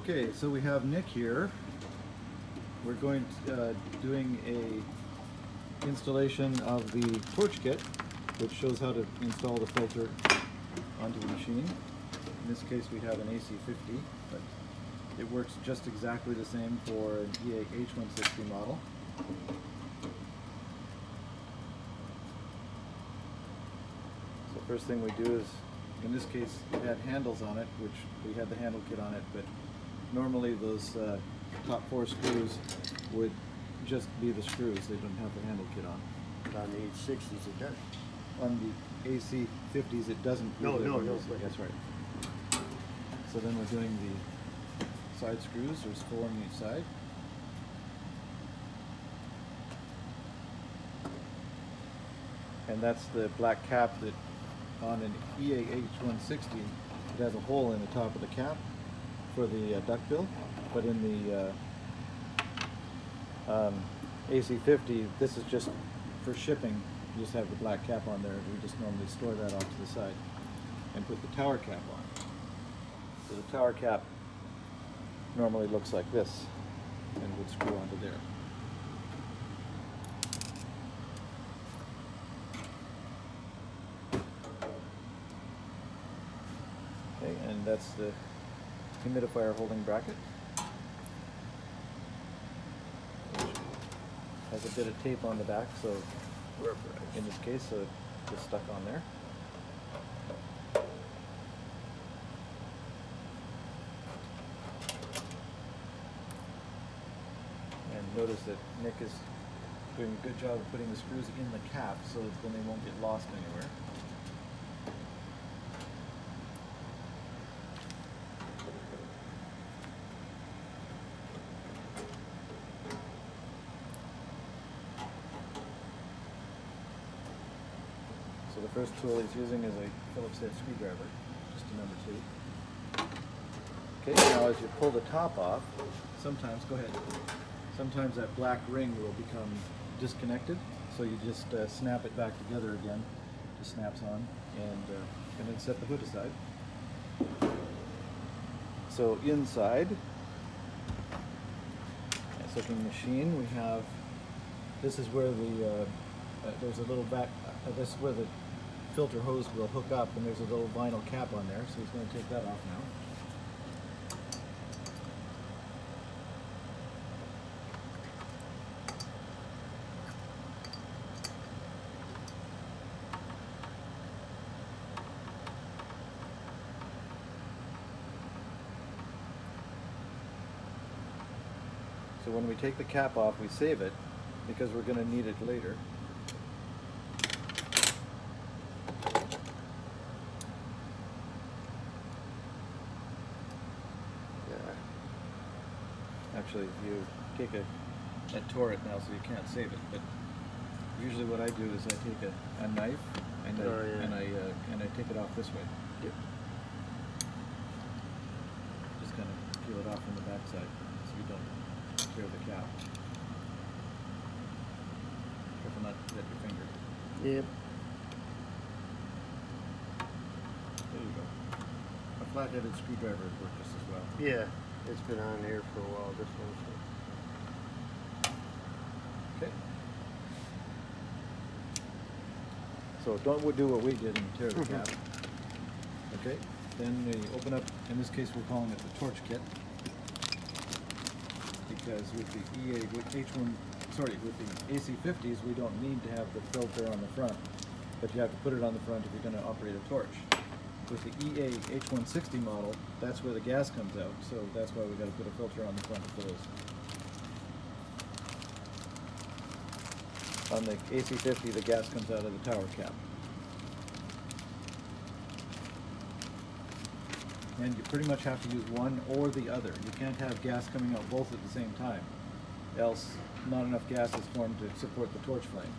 Okay, so we have Nick here. We're going to, doing a installation of the torch kit, which shows how to install the filter onto the machine. In this case we have an AC50, but it works just exactly the same for an EA H160 model. So first thing we do is, in this case it had handles on it, which we had the handle kit on it, but normally those top 4 screws would just be the screws. They don't have the handle kit on. But on the H60s it does. On the AC50s it doesn't. No. That's right. So then we're doing the side screws. There's 4 on each side. And that's the black cap that on an EA H160 it has a hole in the top of the cap for the duckbill, but in the AC50 this is just for shipping. You just have the black cap on there. We just normally store that off to the side and put the tower cap on. So the tower cap normally looks like this and would screw onto there. Okay, and that's the humidifier holding bracket. Has a bit of tape on the back, so in this case, so it's just stuck on there. And notice that Nick is doing a good job of putting the screws in the cap so that then they won't get lost anywhere. So the first tool he's using is a Phillips head screwdriver, just a number 2. Okay, now as you pull the top off, sometimes that black ring will become disconnected, so you just snap it back together again. It just snaps on, and then set the hood aside. So inside, this looking machine, we have, this is where the, there's a little back, this is where the filter hose will hook up, and there's a little vinyl cap on there, so he's going to take that off now. So when we take the cap off, we save it because we're going to need it later. Actually, you take I tore it now, so you can't save it. But usually, what I do is I take a knife and I take it off this way. Yep. Just kind of peel it off from the back side, so you don't tear the cap. Careful not to hit your finger. Yep. There you go. A flat-headed screwdriver would work just as well. Yeah. It's been on here for a while, this one. Okay. So don't do what we did and tear the cap. Okay. Then we open up, in this case we're calling it the torch kit, because with the with the AC50s we don't need to have the filter on the front, but you have to put it on the front if you're going to operate a torch. With the EA H160 model, that's where the gas comes out, so that's why we got to put a filter on the front of those. On the AC50, the gas comes out of the tower cap. And you pretty much have to use one or the other. You can't have gas coming out both at the same time, else not enough gas is formed to support the torch flame.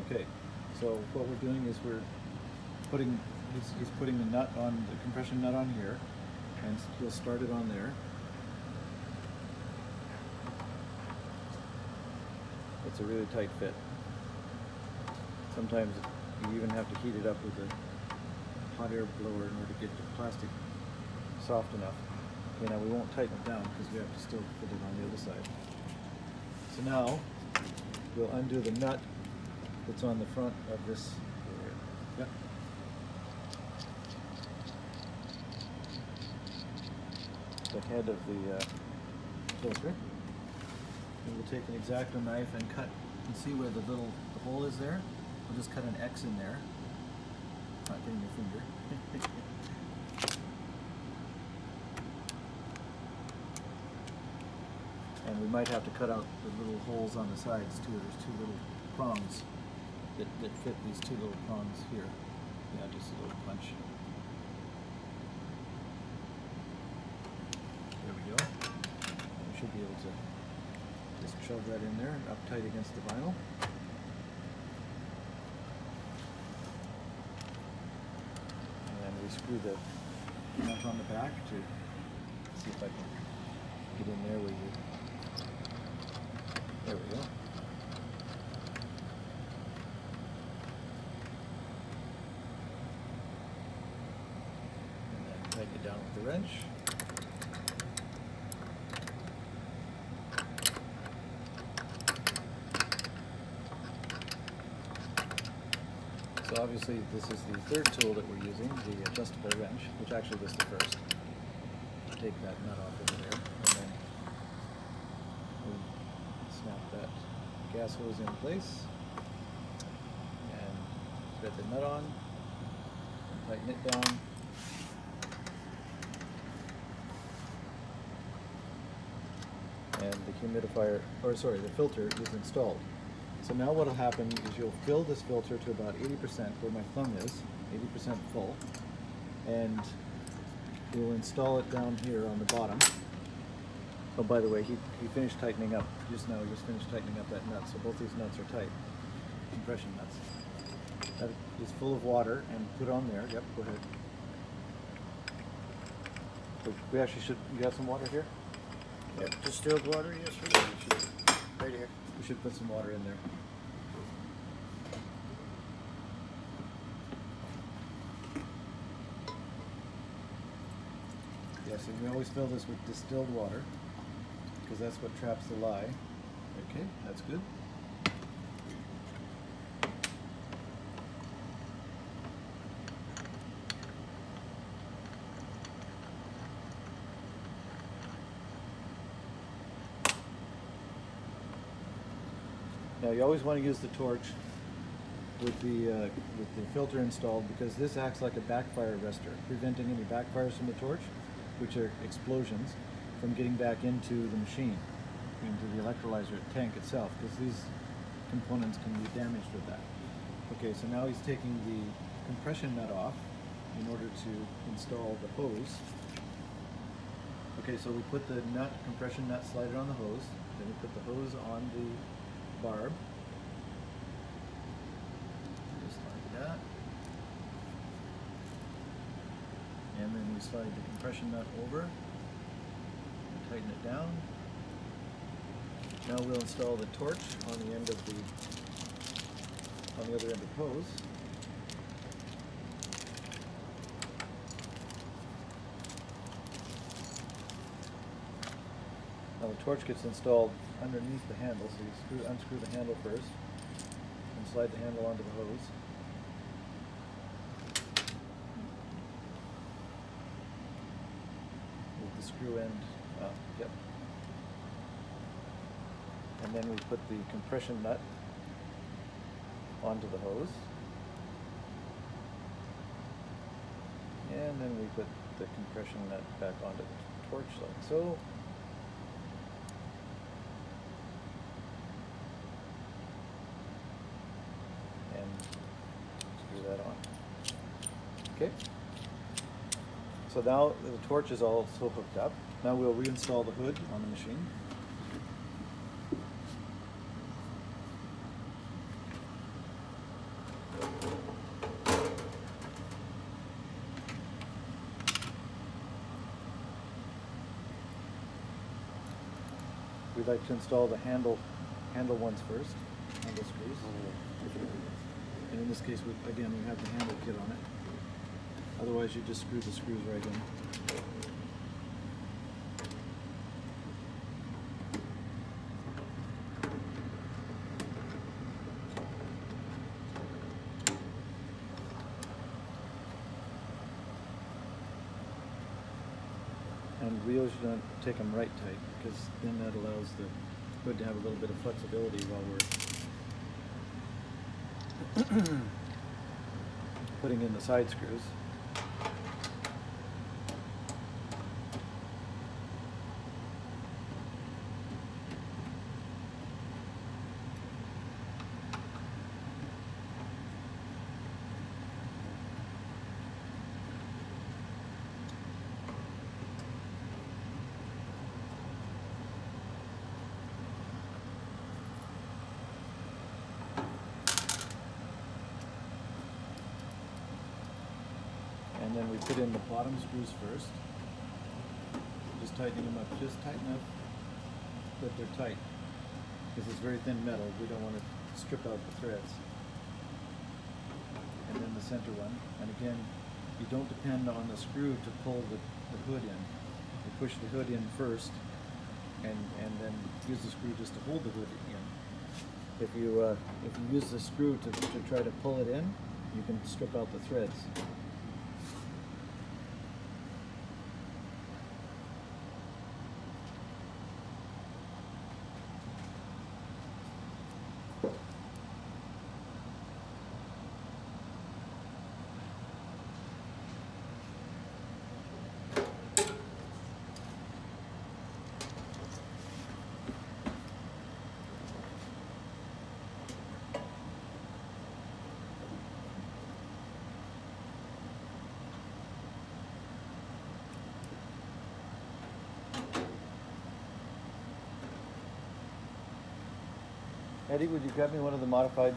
Okay, so what we're doing is he's putting the nut on, the compression nut on here, and he'll start it on there. It's a really tight fit. Sometimes you even have to heat it up with a hot air blower in order to get the plastic soft enough. Okay, now we won't tighten it down because we have to still fit it on the other side. So now we'll undo the nut that's on the front of this. Yep. The head of the filter. And we'll take an X-Acto knife and cut and see where the hole is there. We'll just cut an X in there. Not getting your finger. And we might have to cut out the little holes on the sides too. There's two little prongs that fit these two little prongs here. Yeah, just a little punch. There we go. And we should be able to just shove that in there, up tight against the vinyl. And we screw the nut on the back to see if I can get in there where you. There we go. And then tighten it down with the wrench. So obviously this is the third tool that we're using, the adjustable wrench, which actually was the first. Take that nut off over there, and then we snap that gas hose in place, and thread the nut on, and tighten it down. And the humidifier, or sorry, the filter is installed. So now what will happen is you'll fill this filter to about 80%, where my thumb is, 80% full, and we'll install it down here on the bottom. Oh, by the way, he finished tightening up just now. He just finished tightening up that nut, so both these nuts are tight, compression nuts. That is full of water, and put on there. Yep, go ahead. We actually should. You have some water here? Yep, distilled water, yes, we do. Right here. We should put some water in there. Yes, and we always fill this with distilled water because that's what traps the lye. Okay, that's good. Now you always want to use the torch with the filter installed, because this acts like a backfire arrestor, preventing any backfires from the torch, which are explosions, from getting back into the machine, into the electrolyzer tank itself, because these components can be damaged with that. Okay, so now he's taking the compression nut off in order to install the hose. Okay, so we put the compression nut slider on the hose, then we put the hose on the barb. Just like that. And then we slide the compression nut over and tighten it down. Now we'll install the torch on the end of on the other end of the hose. Now the torch gets installed underneath the handle, so you unscrew the handle first and slide the handle onto the hose. With the screw end up, yep. And then we put the compression nut onto the hose. And then we put the compression nut back onto the torch like so. Screw that on. Okay. So now the torch is also hooked up. Now we'll reinstall the hood on the machine. We'd like to install the handle ones first, handle screws. And in this case, we have the handle kit on it. Otherwise, you just screw the screws right in. we usually don't take them right tight, because then that allows the hood to have a little bit of flexibility while we're putting in the side screws. And then we put in the bottom screws first, just tightening them up just tight enough that they're tight, because it's very thin metal. We don't want to strip out the threads. And then the center one, and again, you don't depend on the screw to pull the hood in. You push the hood in first, and then use the screw just to hold the hood in. If you use the screw to try to pull it in, you can strip out the threads. Eddie, would you grab me one of the modified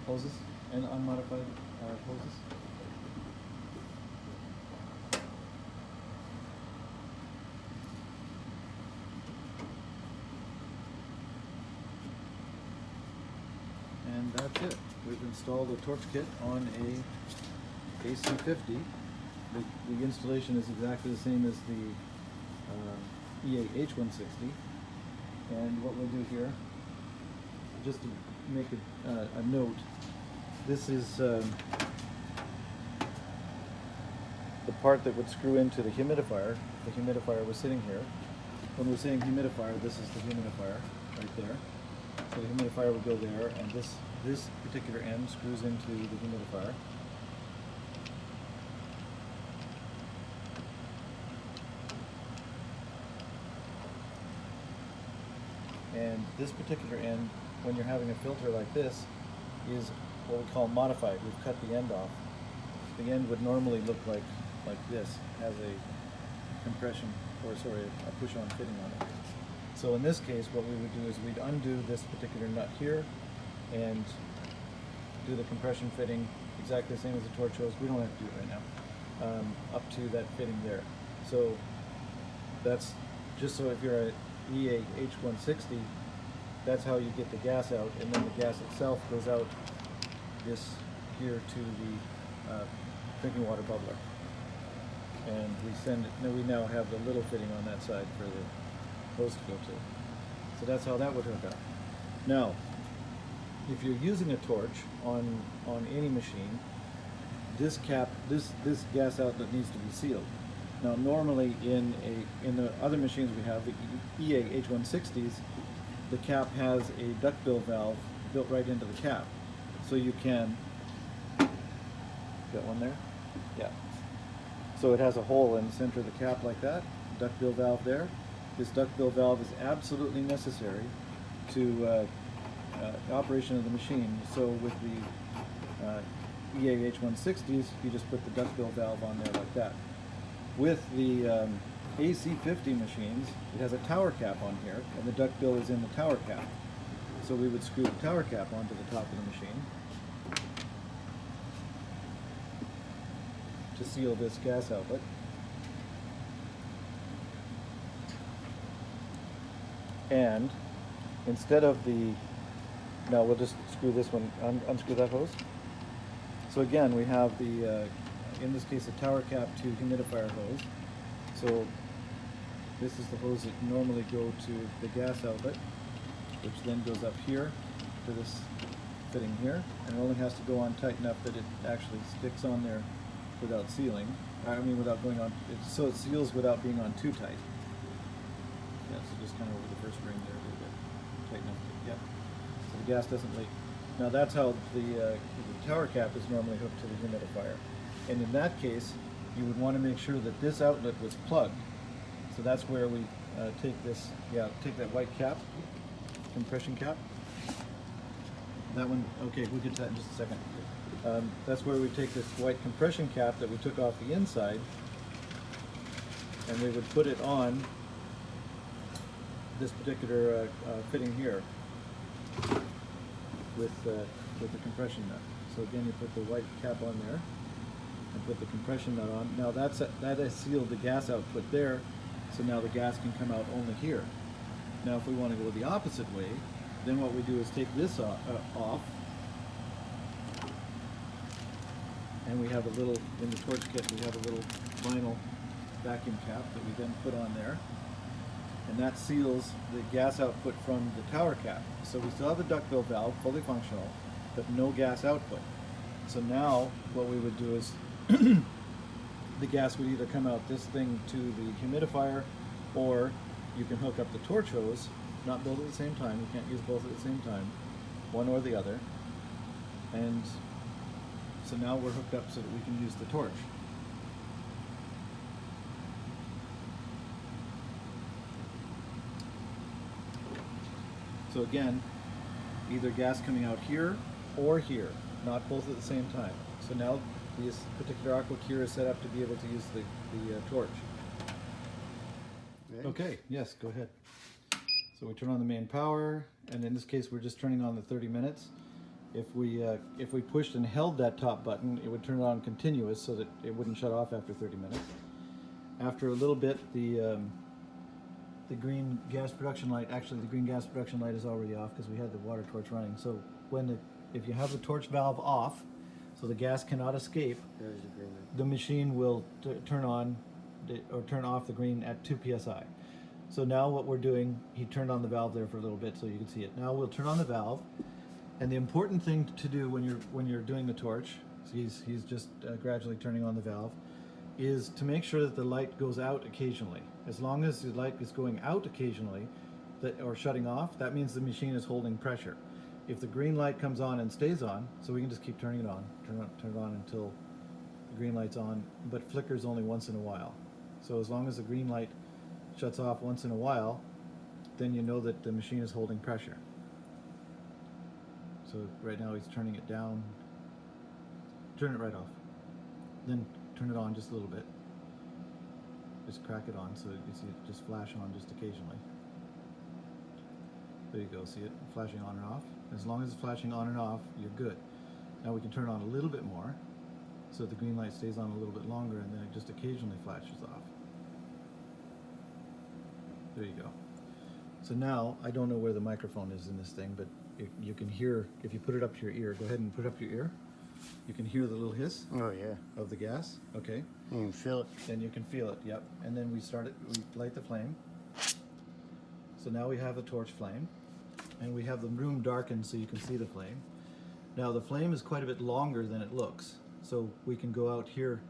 hoses and unmodified hoses? And that's it. We've installed a torch kit on a AC50. The installation is exactly the same as the H160. And what we'll do here, just to make a note, this is the part that would screw into the humidifier. The humidifier was sitting here. When we're saying humidifier, this is the humidifier right there. So the humidifier would go there, and this particular end screws into the humidifier. And this particular end, when you're having a filter like this, is what we call modified. We've cut the end off. The end would normally look like this, has a compression, or sorry, a push-on fitting on it. So in this case, what we would do is we'd undo this particular nut here and do the compression fitting exactly the same as the torch hose. We don't have to do it right now. Up to that fitting there. So that's just so if you're a EA H160, that's how you get the gas out, and then the gas itself goes out this here to the drinking water bubbler. And we send it, we now have the little fitting on that side for the hose to go to. So that's how that would hook up. Now, if you're using a torch on any machine, this cap, this gas outlet needs to be sealed. Now, normally in the other machines we have, the EA H160s, the cap has a duckbill valve built right into the cap, so you can. Got one there? Yeah. So it has a hole in the center of the cap like that, duckbill valve there. This duckbill valve is absolutely necessary to operation of the machine. So with the EA H160s, you just put the duckbill valve on there like that. With the AC50 machines, it has a tower cap on here, and the duckbill is in the tower cap. So we would screw the tower cap onto the top of the machine to seal this gas outlet. And instead of now we'll just screw this one, unscrew that hose. So again, we have the, in this case, a tower cap to humidifier hose. So this is the hose that normally go to the gas outlet, which then goes up here to this fitting here, and it only has to go on tight enough that it actually sticks on there without sealing, I mean, without going on, so it seals without being on too tight. Yeah, so just kind of over the first ring there a little bit. Tighten up. Yep. So the gas doesn't leak. Now that's how the tower cap is normally hooked to the humidifier. And in that case, you would want to make sure that this outlet was plugged. So that's where we take this, take that white cap, compression cap. That one, okay, we'll get to that in just a second. That's where we take this white compression cap that we took off the inside, and we would put it on this particular fitting here with the compression nut. So again, you put the white cap on there and put the compression nut on. Now that has sealed the gas output there, so now the gas can come out only here. Now if we want to go the opposite way, then what we do is take this off, and we have a little, in the torch kit, we have a little vinyl vacuum cap that we then put on there, and that seals the gas output from the tower cap. So we still have the duckbill valve fully functional, but no gas output. So now what we would do is the gas would either come out this thing to the humidifier, or you can hook up the torch hose, not both at the same time. You can't use both at the same time, one or the other. And so now we're hooked up so that we can use the torch. So again, either gas coming out here or here, not both at the same time. So now this particular AquaCure is set up to be able to use the torch. Okay, yes, go ahead. So we turn on the main power, and in this case we're just turning on the 30 minutes. If we pushed and held that top button, it would turn it on continuous so that it wouldn't shut off after 30 minutes. After a little bit, the green gas production light, actually the green gas production light is already off because we had the water torch running. So if you have the torch valve off, so the gas cannot escape, the machine will turn on or turn off the green at 2 psi. So now what we're doing, he turned on the valve there for a little bit so you can see it. Now we'll turn on the valve, and the important thing to do when you're doing the torch, so he's just gradually turning on the valve, is to make sure that the light goes out occasionally. As long as the light is going out occasionally, or shutting off, that means the machine is holding pressure. If the green light comes on and stays on, so we can just keep turning it on, turn it on until the green light's on, but flickers only once in a while. So as long as the green light shuts off once in a while, then you know that the machine is holding pressure. So right now he's turning it down. Turn it right off. Then turn it on just a little bit. Just crack it on so you see it just flash on just occasionally. There you go, see it flashing on and off. As long as it's flashing on and off, you're good. Now we can turn it on a little bit more so that the green light stays on a little bit longer, and then it just occasionally flashes off. There you go. So now, I don't know where the microphone is in this thing, but you can hear, if you put it up to your ear, go ahead and put it up to your ear. You can hear the little hiss of the gas. Okay. You can feel it. Then you can feel it, yep. And then we light the flame. So now we have a torch flame, and we have the room darkened so you can see the flame. Now the flame is quite a bit longer than it looks. So we can go out here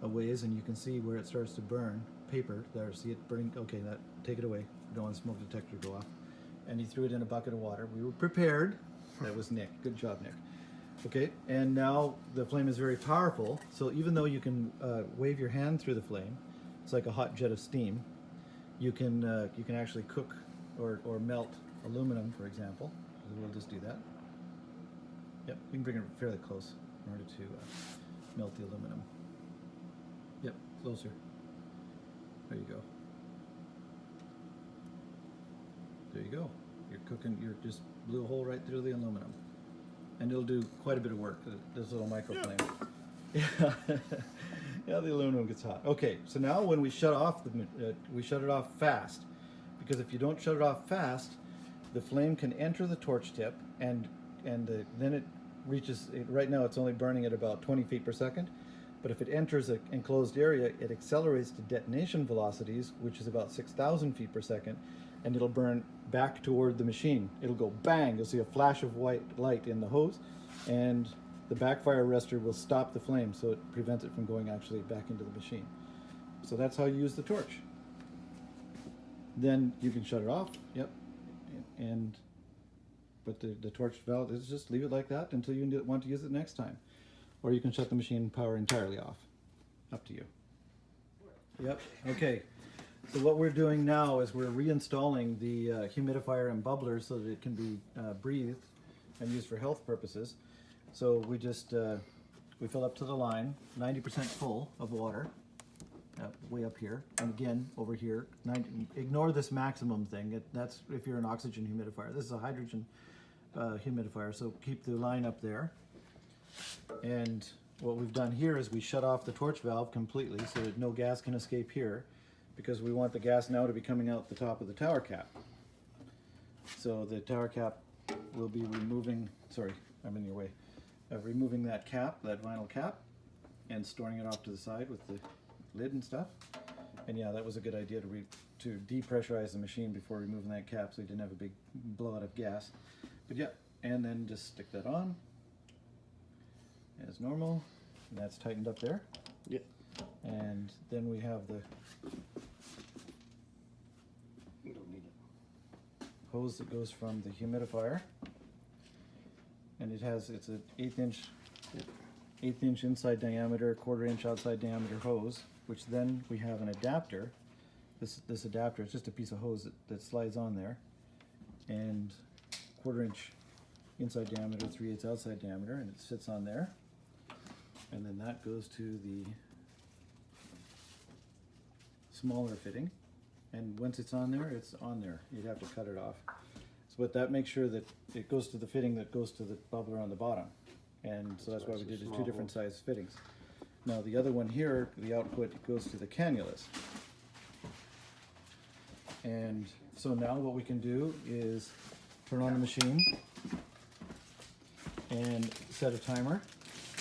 a ways and you can see where it starts to burn. Paper, there, see it burning. Okay, take it away. We don't want the smoke detector to go off. And he threw it in a bucket of water. We were prepared. That was Nick. Good job, Nick. Okay, and now the flame is very powerful. So even though you can wave your hand through the flame, it's like a hot jet of steam. You can actually cook or melt aluminum, for example. We'll just do that. Yep, we can bring it fairly close in order to melt the aluminum. Yep, closer. There you go. There you go. You're cooking, you just blew a hole right through the aluminum. And it'll do quite a bit of work, this little microflame. Yeah. Yeah, the aluminum gets hot. Okay, so now when we shut off, we shut it off fast. Because if you don't shut it off fast, the flame can enter the torch tip, and then it reaches, right now it's only burning at about 20 feet per second. But if it enters an enclosed area, it accelerates to detonation velocities, which is about 6,000 feet per second, and it'll burn back toward the machine. It'll go bang, you'll see a flash of white light in the hose, and the backfire arrestor will stop the flame, so it prevents it from going actually back into the machine. So that's how you use the torch. Then you can shut it off. Yep. But the torch valve is just leave it like that until you want to use it next time. Or you can shut the machine power entirely off. Up to you. Yep. Okay. So what we're doing now is we're reinstalling the humidifier and bubbler so that it can be breathed and used for health purposes. So we just we fill up to the line, 90% full of water, way up here, and again over here. Ignore this maximum thing. That's if you're an oxygen humidifier. This is a hydrogen humidifier, so keep the line up there. And what we've done here is we shut off the torch valve completely so that no gas can escape here, because we want the gas now to be coming out the top of the tower cap. So the tower cap will be removing, sorry, I'm in your way, removing that cap, that vinyl cap, and storing it off to the side with the lid and stuff. And yeah, that was a good idea to depressurize the machine before removing that cap so you didn't have a big blowout of gas. But yeah, and then just stick that on as normal, and that's tightened up there. Yeah. And then we have the You don't need it. hose that goes from the humidifier, and it's an eighth inch inside diameter, 1/4 inch outside diameter hose, which then we have an adapter. This adapter is just a piece of hose that slides on there, and 1/4 inch inside diameter, 3/8 outside diameter, and it sits on there. And then that goes to the smaller fitting. And once it's on there, it's on there. You'd have to cut it off. So, but that makes sure that it goes to the fitting that goes to the bubbler on the bottom. And so that's why we did the two different size fittings. Now the other one here, the output goes to the cannulas. And so now what we can do is turn on the machine and set a timer.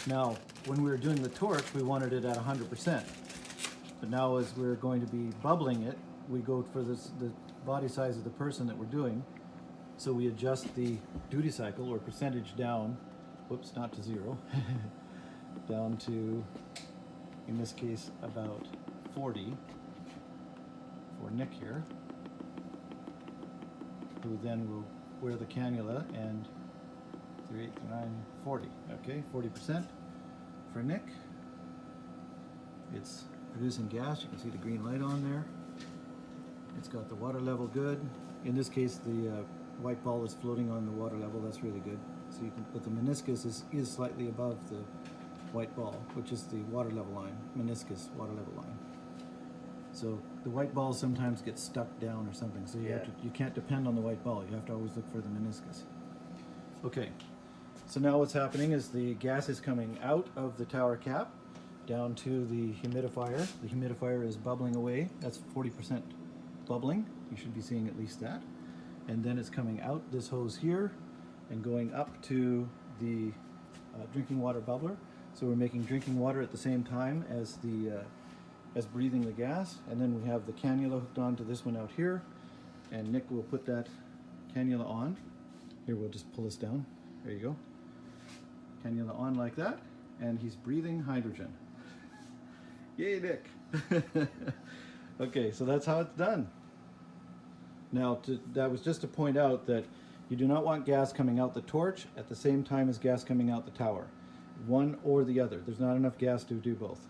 Now, when we were doing the torch, we wanted it at 100%. But now as we're going to be bubbling it, we go for the body size of the person that we're doing. So we adjust the duty cycle or percentage down, whoops, not to 0, down to, in this case, about 40 for Nick here, who then will wear the cannula, and 3, 8, 9, 40. Okay, 40% for Nick. It's producing gas. You can see the green light on there. It's got the water level good. In this case, the white ball is floating on the water level. That's really good. So you can, but the meniscus is slightly above the white ball, which is the water level line. Meniscus water level line. So the white ball sometimes gets stuck down or something. So you can't depend on the white ball. You have to always look for the meniscus. Okay. So now what's happening is the gas is coming out of the tower cap down to the humidifier. The humidifier is bubbling away. That's 40% bubbling. You should be seeing at least that. And then it's coming out this hose here and going up to the drinking water bubbler. So we're making drinking water at the same time as as breathing the gas. And then we have the cannula hooked onto this one out here. And Nick will put that cannula on. Here, we'll just pull this down. There you go. Cannula on like that, and he's breathing hydrogen. Yay, Nick! Okay, so that's how it's done. Now, that was just to point out that you do not want gas coming out the torch at the same time as gas coming out the tower. One or the other. There's not enough gas to do both.